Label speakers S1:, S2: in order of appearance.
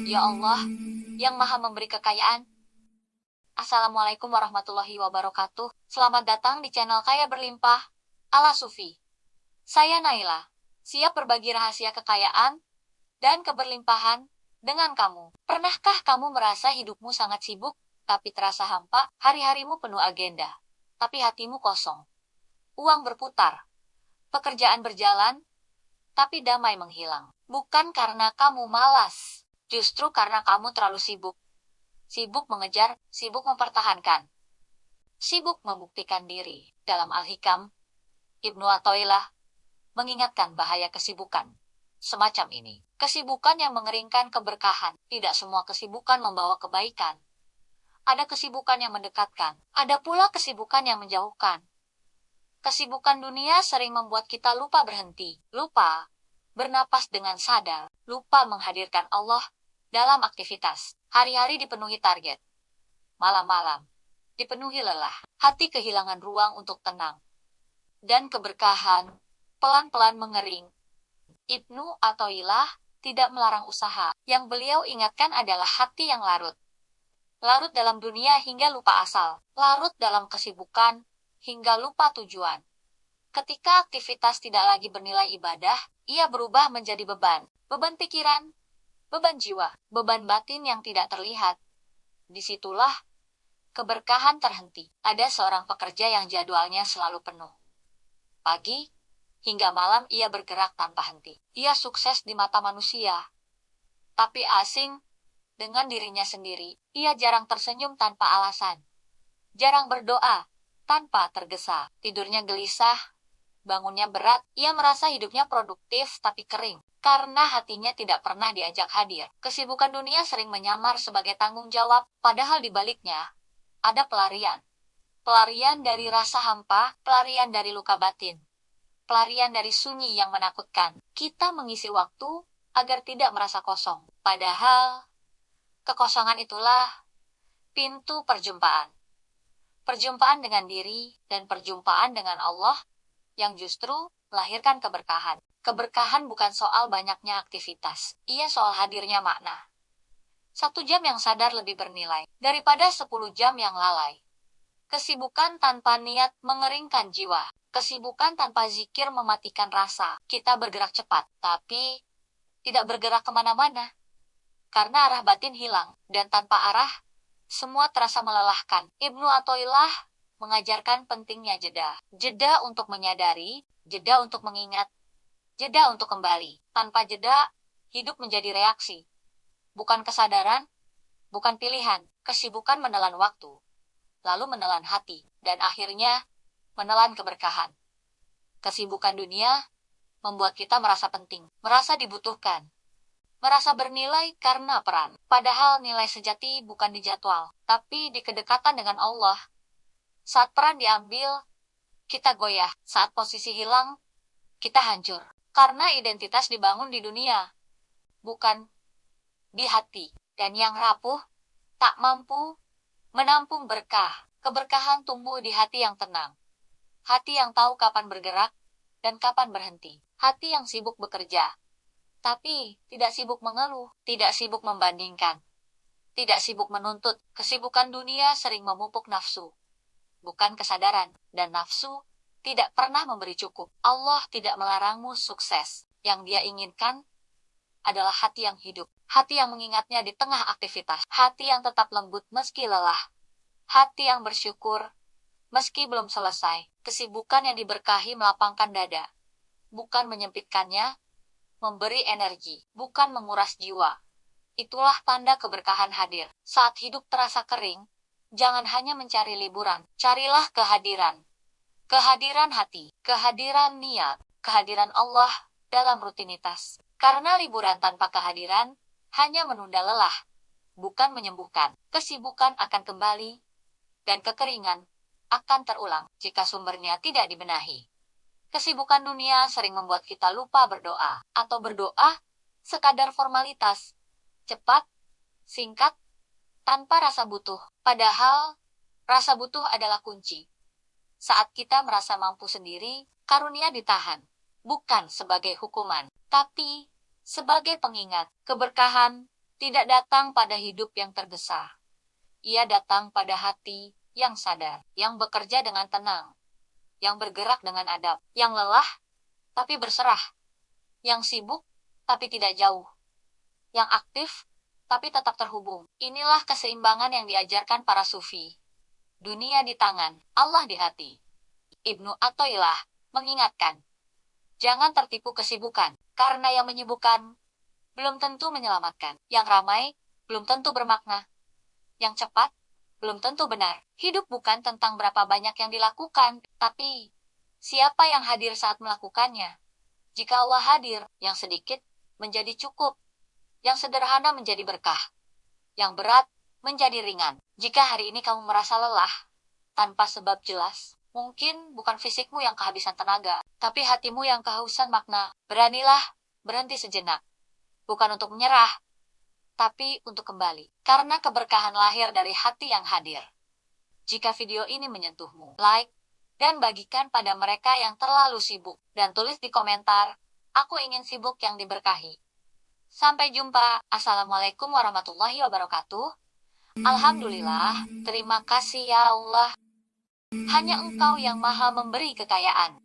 S1: Ya Allah, yang maha memberi kekayaan. Assalamualaikum warahmatullahi wabarakatuh. Selamat datang di channel Kaya Berlimpah, ala Sufi. Saya Naila, siap berbagi rahasia kekayaan dan keberlimpahan dengan kamu. Pernahkah kamu merasa hidupmu sangat sibuk, tapi terasa hampa? Hari-harimu penuh agenda, tapi hatimu kosong. Uang berputar, pekerjaan berjalan, tapi damai menghilang. Bukan karena kamu malas, justru karena kamu terlalu sibuk. Sibuk mengejar, sibuk mempertahankan, sibuk membuktikan diri. Dalam Al-Hikam, Ibnu Athaillah mengingatkan bahaya kesibukan semacam ini. Kesibukan yang mengeringkan keberkahan. Tidak semua kesibukan membawa kebaikan. Ada kesibukan yang mendekatkan, ada pula kesibukan yang menjauhkan. Kesibukan dunia sering membuat kita lupa berhenti, lupa bernapas dengan sadar, lupa menghadirkan Allah dalam aktivitas. Hari-hari dipenuhi target, malam-malam dipenuhi lelah, hati kehilangan ruang untuk tenang, dan keberkahan pelan-pelan mengering. Ibnu Athaillah tidak melarang usaha. Yang beliau ingatkan adalah hati yang larut. Larut dalam dunia hingga lupa asal. Larut dalam kesibukan hingga lupa tujuan. Ketika aktivitas tidak lagi bernilai ibadah, ia berubah menjadi beban. Beban pikiran, beban jiwa, beban batin yang tidak terlihat. Disitulah keberkahan terhenti. Ada seorang pekerja yang jadwalnya selalu penuh. Pagi hingga malam ia bergerak tanpa henti. Ia sukses di mata manusia, tapi asing dengan dirinya sendiri. Ia jarang tersenyum tanpa alasan, jarang berdoa tanpa tergesa. Tidurnya gelisah, bangunnya berat. Ia merasa hidupnya produktif tapi kering, karena hatinya tidak pernah diajak hadir. Kesibukan dunia sering menyamar sebagai tanggung jawab, padahal di baliknya ada pelarian. Pelarian dari rasa hampa, pelarian dari luka batin, pelarian dari sunyi yang menakutkan. Kita mengisi waktu agar tidak merasa kosong. Padahal, kekosongan itulah pintu perjumpaan. Perjumpaan dengan diri dan perjumpaan dengan Allah yang justru melahirkan keberkahan. Keberkahan bukan soal banyaknya aktivitas. Ia soal hadirnya makna. 1 jam yang sadar lebih bernilai daripada 10 jam yang lalai. Kesibukan tanpa niat mengeringkan jiwa. Kesibukan tanpa zikir mematikan rasa. Kita bergerak cepat, tapi tidak bergerak kemana-mana. Karena arah batin hilang, dan tanpa arah, semua terasa melelahkan. Ibnu Athaillah mengajarkan pentingnya jeda. Jeda untuk menyadari, jeda untuk mengingat, jeda untuk kembali. Tanpa jeda, hidup menjadi reaksi. Bukan kesadaran, bukan pilihan. Kesibukan menelan waktu, lalu menelan hati, dan akhirnya menelan keberkahan. Kesibukan dunia membuat kita merasa penting, merasa dibutuhkan, merasa bernilai karena peran. Padahal nilai sejati bukan di jadwal, tapi di kedekatan dengan Allah. Saat peran diambil, kita goyah. Saat posisi hilang, kita hancur. Karena identitas dibangun di dunia, bukan di hati. Dan yang rapuh, tak mampu menampung berkah. Keberkahan tumbuh di hati yang tenang. Hati yang tahu kapan bergerak dan kapan berhenti. Hati yang sibuk bekerja, tapi tidak sibuk mengeluh, tidak sibuk membandingkan, tidak sibuk menuntut. Kesibukan dunia sering memupuk nafsu, bukan kesadaran, dan nafsu tidak pernah memberi cukup. Allah tidak melarangmu sukses. Yang Dia inginkan adalah hati yang hidup, hati yang mengingatnya di tengah aktivitas, hati yang tetap lembut meski lelah, hati yang bersyukur meski belum selesai. Kesibukan yang diberkahi melapangkan dada, bukan menyempitkannya, memberi energi, bukan menguras jiwa. Itulah tanda keberkahan hadir. Saat hidup terasa kering, jangan hanya mencari liburan, carilah kehadiran. Kehadiran hati, kehadiran niat, kehadiran Allah dalam rutinitas. Karena liburan tanpa kehadiran hanya menunda lelah, bukan menyembuhkan. Kesibukan akan kembali, dan kekeringan akan terulang jika sumbernya tidak dibenahi. Kesibukan dunia sering membuat kita lupa berdoa, atau berdoa sekadar formalitas, cepat, singkat, tanpa rasa butuh. Padahal, rasa butuh adalah kunci. Saat kita merasa mampu sendiri, karunia ditahan, bukan sebagai hukuman, tapi sebagai pengingat. Keberkahan tidak datang pada hidup yang tergesa. Ia datang pada hati yang sadar, yang bekerja dengan tenang, yang bergerak dengan adab, yang lelah tapi berserah, yang sibuk tapi tidak jauh, yang aktif tapi tetap terhubung. Inilah keseimbangan yang diajarkan para sufi. Dunia di tangan, Allah di hati. Ibnu Athaillah mengingatkan, jangan tertipu kesibukan, karena yang menyibukkan belum tentu menyelamatkan. Yang ramai belum tentu bermakna. Yang cepat belum tentu benar. Hidup bukan tentang berapa banyak yang dilakukan, tapi siapa yang hadir saat melakukannya. Jika Allah hadir, yang sedikit menjadi cukup, yang sederhana menjadi berkah, yang berat menjadi ringan. Jika hari ini kamu merasa lelah, tanpa sebab jelas, mungkin bukan fisikmu yang kehabisan tenaga, tapi hatimu yang kehausan makna. Beranilah berhenti sejenak. Bukan untuk menyerah, tapi untuk kembali. Karena keberkahan lahir dari hati yang hadir. Jika video ini menyentuhmu, like, dan bagikan pada mereka yang terlalu sibuk. Dan tulis di komentar, aku ingin sibuk yang diberkahi. Sampai jumpa. Assalamualaikum warahmatullahi wabarakatuh. Alhamdulillah, terima kasih ya Allah. Hanya Engkau yang maha memberi kekayaan.